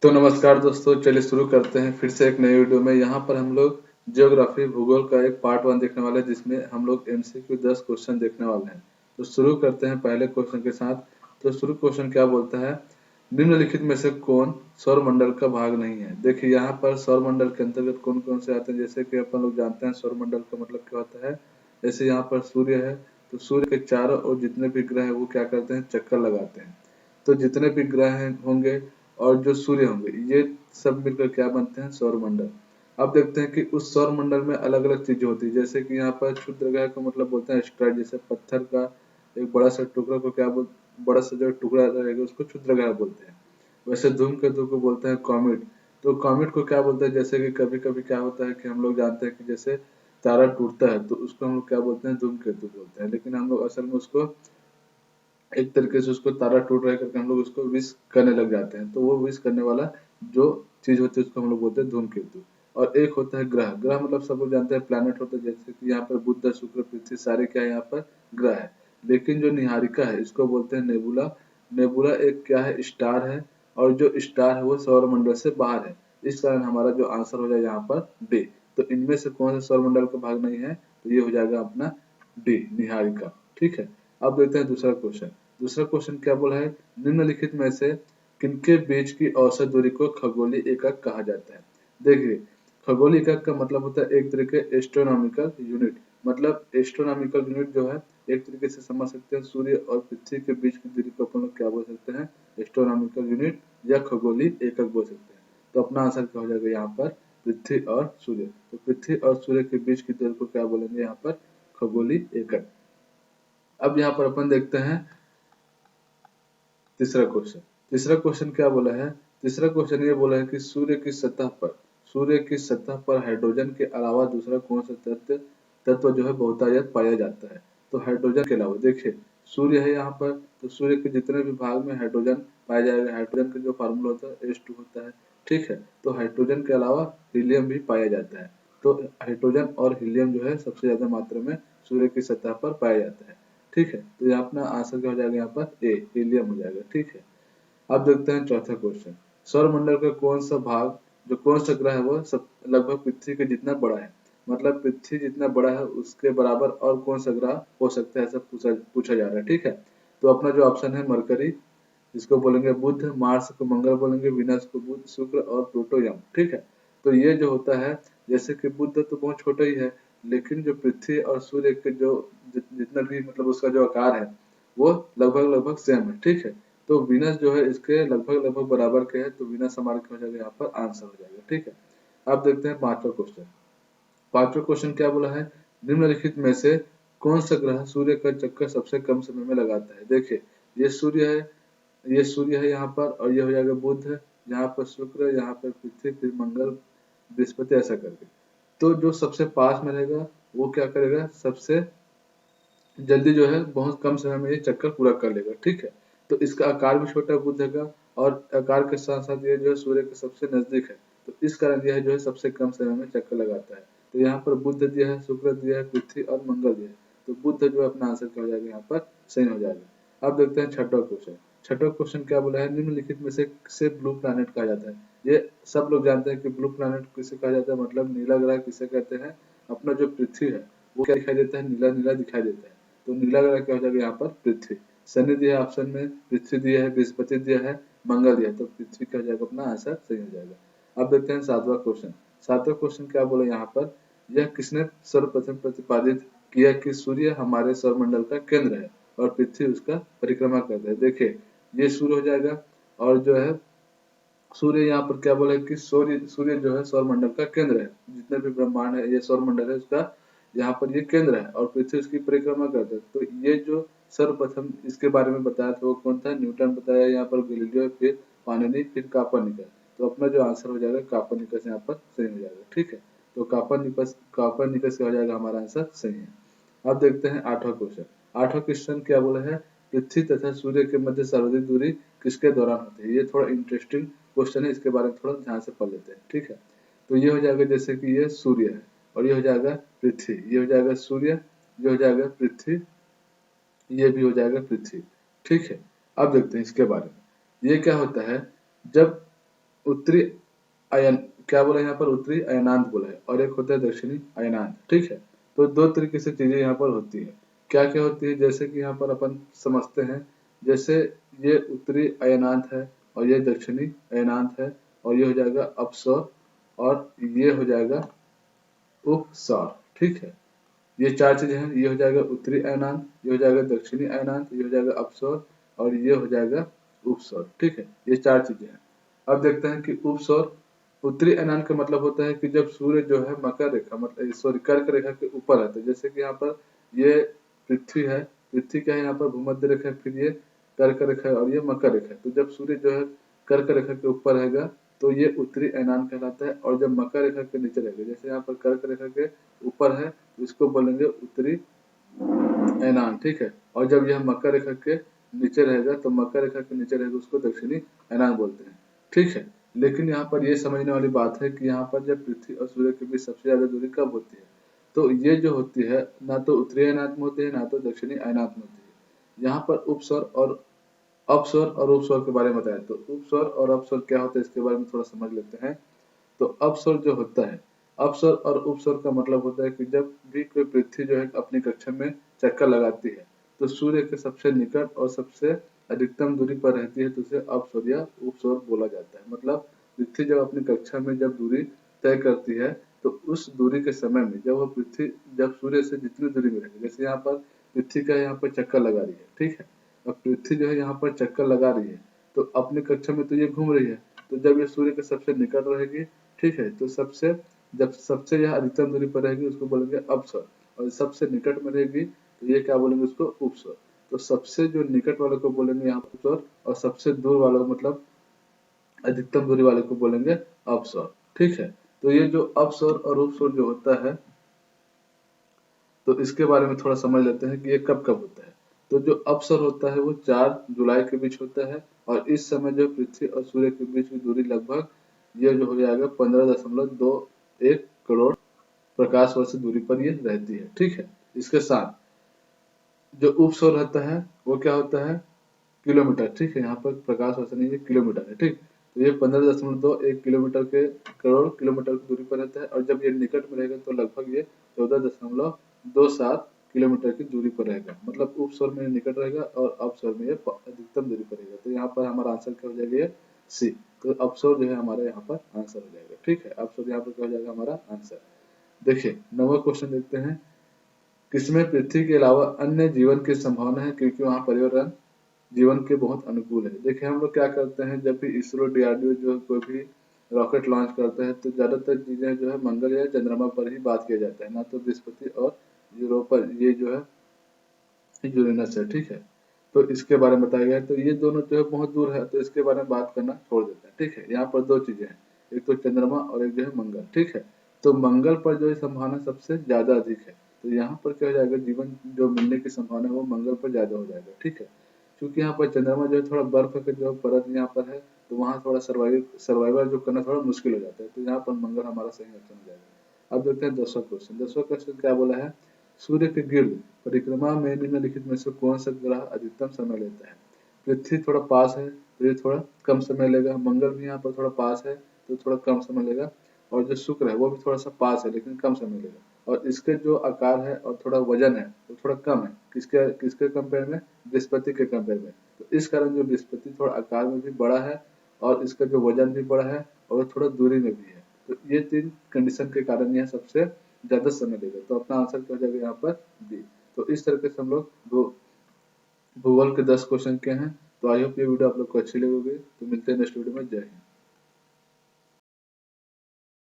तो नमस्कार दोस्तों, चलिए शुरू करते हैं फिर से एक नई वीडियो में। यहाँ पर हम लोग ज्योग्राफी भूगोल का एक पार्ट 1 देखने वाले हैं, जिसमें हम लोग एमसीक्यू 10 क्वेश्चन देखने वाले हैं। तो शुरू करते हैं पहले क्वेश्चन के साथ। तो शुरू क्वेश्चन क्या बोलता है, निम्नलिखित में से कौन सौर मंडल का भाग नहीं है। देखिए यहाँ पर सौर मंडल के अंतर्गत कौन कौन से आते हैं। जैसे कि अपन लोग जानते हैं सौर मंडल का मतलब क्या होता है। जैसे यहाँ पर सूर्य है, तो सूर्य के चारों ओर जितने भी ग्रह है वो क्या करते हैं, चक्कर लगाते हैं। तो जितने भी ग्रह होंगे और जो सूर्य होंगे, ये सब मिलकर क्या बनते हैं, सौर मंडल। अब देखते हैं कि उस सौर मंडल में अलग अलग चीजें होती है। जैसे कि यहाँ पर क्षुद्र ग्रह को मतलब बोलते हैं एस्टेरॉइड। जैसे पत्थर का एक बड़ा सा टुकड़ा को क्या बोल बड़ा सा जो टुकड़ा रहेगा उसको क्षुद्र ग्रह बोलते हैं। वैसे धूमकेतु को बोलते हैं कॉमेट। तो कॉमेट को क्या बोलते हैं, जैसे कि कभी कभी क्या होता है कि हम लोग जानते हैं कि जैसे तारा टूटता है तो उसको हम लोग क्या बोलते हैं, धूमकेतु बोलते हैं। लेकिन हम लोग असल में उसको एक तरीके से उसको तारा टूट रहा है करके हम लोग उसको विश करने लग जाते हैं। तो वो विश करने वाला जो चीज होती है उसको हम लोग बोलते हैं धूमकेतु। और एक होता है ग्रह। ग्रह मतलब सब लोग जानते हैं प्लैनेट होता है। जैसे कि यहाँ पर बुध शुक्र पृथ्वी सारे क्या है, यहाँ पर ग्रह है। लेकिन जो निहारिका है इसको बोलते हैं नेबुला। नेबुला एक क्या है, स्टार है। और जो स्टार है वो सौर मंडल से बाहर है। इस कारण हमारा जो आंसर हो जाए यहाँ पर डी। तो इनमें से कौन सा सौर मंडल का भाग नहीं है, तो ये हो जाएगा अपना डी, निहारिका। ठीक है। अब देखते हैं दूसरा क्वेश्चन। दूसरा क्वेश्चन क्या बोला है, निम्नलिखित में से किनके बीच की औसत दूरी को खगोलीय एकक कहा जाता है। देखिए खगोलीय एकक का मतलब होता है एक तरीके एस्ट्रोनॉमिकल यूनिट। मतलब एस्ट्रोनॉमिकल यूनिट जो है एक तरीके से समझ सकते हैं, सूर्य और पृथ्वी के बीच की दूरी को अपन लोग क्या बोल सकते हैं, एस्ट्रोनॉमिकल यूनिट या खगोलीय एकक बोल सकते हैं। तो अपना आंसर क्या हो जाएगा यहाँ पर, पृथ्वी और सूर्य। तो पृथ्वी और सूर्य के बीच की दूरी को क्या बोलेंगे यहाँ पर, खगोलीय एकक। अब यहाँ पर अपन देखते हैं तीसरा क्वेश्चन। तीसरा क्वेश्चन क्या बोला है, तीसरा क्वेश्चन ये बोला है कि सूर्य की सतह पर हाइड्रोजन के अलावा दूसरा कौन सा तत्व जो है बहुतायत पाया जाता है। तो हाइड्रोजन के अलावा देखिए सूर्य है यहाँ पर, तो सूर्य के जितने भी भाग में हाइड्रोजन पाया जाएगा। हाइड्रोजन का जो फार्मूला होता है H2 होता है। ठीक है। तो हाइड्रोजन के अलावा हीलियम भी पाया जाता है। तो हाइड्रोजन और हीलियम जो है सबसे ज्यादा मात्रा में सूर्य की सतह पर पाया जाता है। ठीक है। तो यहाँ अपना आंसर क्या हो जाएगा, यहाँ पर ए, हीलियम हो जाएगा। ठीक है। अब देखते हैं चौथा क्वेश्चन। सौर मंडल का कौन सा भाग, जो कौन सा ग्रह है वो सब लगभग पृथ्वी के जितना बड़ा है। मतलब पृथ्वी जितना बड़ा है उसके बराबर और कौन सा ग्रह हो सकता है, ऐसा पूछा पूछा जा रहा है। ठीक है। तो अपना जो ऑप्शन है मरकरी, जिसको बोलेंगे बुध, मार्स को मंगल बोलेंगे, विनस को बुध, शुक्र और प्लूटो यम। ठीक है। तो ये जो होता है, जैसे कि बुध तो बहुत छोटा ही है, लेकिन जो पृथ्वी और सूर्य के जो जितना भी मतलब उसका जो आकार है वो लगभग लगभग सेम है। ठीक है। तो वीनस जो है इसके लगभग लगभग बराबर के है। तो वीनस हमारा क्या हो जाएगा, यहाँ पर आंसर हो जाएगा। ठीक है। अब देखते हैं पांचवा क्वेश्चन। पांचवा क्वेश्चन क्या बोला है, निम्नलिखित में से कौन सा ग्रह सूर्य का चक्कर सबसे कम समय में लगाता है। देखिए ये सूर्य है, ये सूर्य है यहाँ पर, और ये हो जाएगा बुध है, यहाँ पर शुक्र, यहाँ पर पृथ्वी, फिर मंगल, बृहस्पति, ऐसा करके। तो जो सबसे पास में रहेगा वो क्या करेगा, सबसे जल्दी जो है बहुत कम समय में ये चक्कर पूरा कर लेगा। ठीक है। तो इसका आकार भी छोटा बुध का, और आकार के साथ साथ ये जो है सूर्य के सबसे नजदीक है। तो इस कारण यह जो है सबसे कम समय में चक्कर लगाता है। तो यहाँ पर बुध दिया है, शुक्र दिया है, पृथ्वी और मंगल दिया है। तो बुध जो है अपना आंसर क्या हो जाएगा, यहाँ पर सही हो जाएगा। अब देखते हैं छठा क्वेश्चन। छठा क्वेश्चन क्या बोला है, निम्नलिखित में से किसे ब्लू प्लैनेट कहा जाता है। ये सब लोग जानते हैं कि ब्लू प्लैनेट किसे कहा जाता है, मतलब नीला ग्रह किसे कहते हैं। अपना जो पृथ्वी है वो क्या दिखाई देता है, नीला नीला दिखाई देता है। तो नीला ग्रह क्या हो जाएगा, यहाँ पर पृथ्वी। शनि दिया है ऑप्शन में, पृथ्वी दिया है, बृहस्पति दिया है, मंगल दिया है। तो पृथ्वी क्या हो जाएगा, अपना आंसर सही हो जाएगा। अब देखते हैं सातवां क्वेश्चन। सातवां क्वेश्चन क्या बोला यहाँ पर, यह किसने सर्वप्रथम प्रतिपादित किया कि सूर्य हमारे सौरमंडल का केंद्र है और पृथ्वी उसका परिक्रमा करता है। देखिए ये सूर्य हो जाएगा, और जो है सूर्य यहाँ पर क्या बोला है कि सूर्य सूर्य जो है सौरमंडल का केंद्र है। जितने भी ब्रह्मांड है, ये सौरमंडल है उसका यहाँ पर ये केंद्र है, और पृथ्वी इसकी परिक्रमा करता है। तो ये जो सर्वप्रथम इसके बारे में बताया था वो कौन था, न्यूटन बताया, यहाँ पर गैलीलियो, फिर पाणिनि, फिर कापरनिकस। तो अपना जो आंसर हो जाएगा कापरनिकस, यहाँ पर सही हो जाएगा। ठीक है। तो कापरनिकस क्या हो जाएगा, हमारा आंसर सही है। अब देखते हैं आठवां क्वेश्चन। आठवां क्वेश्चन क्या बोला है, पृथ्वी तथा सूर्य के मध्य सर्वाधिक दूरी किसके दौरान होती है। ये थोड़ा इंटरेस्टिंग क्वेश्चन है, इसके बारे में थोड़ा ध्यान से पढ़ लेते हैं। ठीक है। तो ये हो जाएगा जैसे कि ये सूर्य है, और ये हो जाएगा पृथ्वी, ये हो जाएगा सूर्य, ये हो जाएगा पृथ्वी, ये भी हो जाएगा पृथ्वी। ठीक है। अब देखते हैं इसके बारे में, ये क्या होता है, जब उत्तरी अयन क्या बोला यहाँ पर, उत्तरी अयनांत बोला है, और एक होता है दक्षिणी अयनांत। ठीक है, तो दो तरीके से चीजें यहाँ पर होती है। क्या क्या होती है, जैसे कि यहाँ पर अपन समझते हैं, जैसे ये उत्तरी अयनांत है और ये दक्षिणी अयनांत है, और ये हो जाएगा अपसौर और ये हो जाएगा उपसौर। ठीक है, ये चार चीजें हैं, ये हो जाएगा उत्तरी अयनांत, ये हो जाएगा दक्षिणी अयनांत, ये हो जाएगा अपसौर और ये हो जाएगा उपसौर। ठीक है, ये चार चीजें हैं। अब देखते हैं कि उपसौर उत्तरी अयनांत का मतलब होता है कि जब सूर्य जो है मकर रेखा मतलब सॉरी कर्क रेखा के ऊपर है, तो जैसे कि यहाँ पर ये पृथ्वी है, पृथ्वी क्या है यहाँ पर भूमध्य रेखा है, फिर ये कर्क रेखा है और ये मकर रेखा है। तो जब सूर्य जो है कर्क रेखा के ऊपर रहेगा तो ये उत्तरी अयनांत कहलाता है, और जब मकर रेखा के नीचे रहेगा, जैसे यहाँ पर कर्क रेखा के ऊपर है तो इसको बोलेंगे उत्तरी अयनांत। ठीक है, और जब यह मकर रेखा के नीचे रहेगा तो मकर रेखा के नीचे रहेगा उसको दक्षिणी अयनांत बोलते हैं। ठीक है, लेकिन यहाँ पर ये समझने वाली बात है कि यहाँ पर जब पृथ्वी और सूर्य के बीच सबसे ज्यादा दूरी कब होती है, तो ये जो होती है ना तो उत्तरी अयनांत में होती है ना तो दक्षिणी अयनांत में होती है। यहाँ पर उपसौर और अपसौर और उपसौर के बारे में बताया, तो उपसौर और अपसौर क्या होता है इसके बारे में थोड़ा समझ लेते हैं। तो अपसौर जो होता है, अपसौर और उपसौर का मतलब होता है कि जब भी कोई पृथ्वी जो है अपनी कक्षा में चक्कर लगाती है तो सूर्य के सबसे निकट और सबसे अधिकतम दूरी पर रहती है, तो उसे अपसौर या उपसौर बोला जाता है। मतलब पृथ्वी जब अपनी कक्षा में जब दूरी तय करती है तो उस दूरी के समय में जब वो पृथ्वी जब सूर्य से जितनी दूरी में रहेगी, जैसे यहाँ पर पृथ्वी का यहाँ पर चक्कर लगा रही है। ठीक है, अब पृथ्वी जो है यहाँ पर चक्कर लगा रही है तो अपनी कक्षा में तो ये घूम रही है, तो जब ये सूर्य के सबसे निकट रहेगी, ठीक है, तो जब सबसे यह अधिकतम दूरी पर रहेगी उसको बोलेंगे अपसर, और सबसे निकट में रहेगी तो ये क्या बोलेंगे उसको उपसर। तो सबसे जो निकट वाले को बोलेंगे यहाँ उपसर, और सबसे दूर वाले को मतलब अधिकतम दूरी वाले को बोलेंगे अपसर। ठीक है, तो ये जो अपसर और उपसर जो होता है तो इसके बारे में थोड़ा समझ लेते हैं कि ये कब कब होता है। तो जो अपसर होता है वो 4 जुलाई के बीच होता है, और इस समय जो पृथ्वी और सूर्य के बीच की दूरी लगभग ये जो हो जाएगा 15.21 करोड़ प्रकाश वर्ष दूरी पर ये रहती है। ठीक है, इसके साथ जो उपसौर रहता है वो क्या होता है किलोमीटर। ठीक है, यहाँ पर प्रकाश वर्ष नहीं है, किलोमीटर है। ठीक, तो ये 15.21 किलोमीटर के करोड़ किलोमीटर की दूरी पर रहता है, और जब ये निकट में रहेगा तो लगभग ये 14.27 किलोमीटर की दूरी पर रहेगा। मतलब उपसौर में निकट रहेगा और अपसौर में ये अधिकतम दूरी पर रहेगा। तो यहाँ पर हमारा आंसर क्या हो जाएगा, ये सी। तो अपसौर जो है हमारा यहाँ पर आंसर हो जाएगा। ठीक है, अपसौर यहाँ पर क्या हो जाएगा हमारा आंसर। देखिए 9वां क्वेश्चन देखते हैं, किसमें पृथ्वी के अलावा अन्य जीवन की संभावना है क्योंकि वहाँ पर्यावरण जीवन के बहुत अनुकूल है। देखिए हम लोग क्या करते हैं, जब भी इसरो डीआरडीओ जो कोई भी रॉकेट लॉन्च करता है तो ज्यादातर चीजें जो है मंगल या चंद्रमा पर ही बात किया जाता है, ना तो बृहस्पति और यूरोपा ये जो है यूरेनस है। ठीक है, तो इसके बारे में बताया गया है, तो ये दोनों जो है बहुत दूर है तो इसके बारे में बात करना छोड़ देते हैं। ठीक है, यहाँ पर दो चीजें हैं, एक तो चंद्रमा और एक जो है मंगल। ठीक है, तो मंगल पर जो है संभावना सबसे ज्यादा अधिक है, तो यहाँ पर क्या हो जाएगा, जीवन जो मिलने की संभावना है वो मंगल पर ज्यादा हो जाएगा। ठीक है, क्योंकि यहाँ पर चंद्रमा जो है थोड़ा बर्फ का जो परत यहाँ पर है, तो वहाँ थोड़ा सर्वाइवल जो करना थोड़ा मुश्किल हो जाता है, तो यहाँ पर मंगल हमारा सही ऑप्शन हो जाएगा। अब देखते हैं 10वां क्वेश्चन। 10वां क्वेश्चन क्या बोला है, सूर्य के गिर्द परिक्रमा में निम्नलिखित में से कौन सा ग्रह अधिकतम समय लेता है। पृथ्वी थोड़ा पास है तो ये थोड़ा कम समय लेगा, मंगल भी यहाँ पर थोड़ा पास है तो थोड़ा कम समय लेगा, और जो शुक्र है वो भी थोड़ा सा पास है लेकिन कम समय लेगा, और इसके जो आकार है और थोड़ा वजन है वो थोड़ा कम है, किसके किसके कंपेयर में, बृहस्पति के कंपेयर में। तो इस कारण जो बृहस्पति थोड़ा आकार में भी बड़ा है और इसका जो वजन भी बड़ा है और थोड़ा दूरी में भी है, तो ये 3 कंडीशन के कारण यह सबसे ज्यादा समय लेगा। तो अपना आंसर क्या हो जाएगा यहाँ पर बी। तो इस तरीके से हम लोग भूगोल के 10 क्वेश्चन के हैं। तो आई होप ये वीडियो आप लोग को अच्छी लगी होगी। तो मिलते हैं नेक्स्ट वीडियो में। जय हिंद।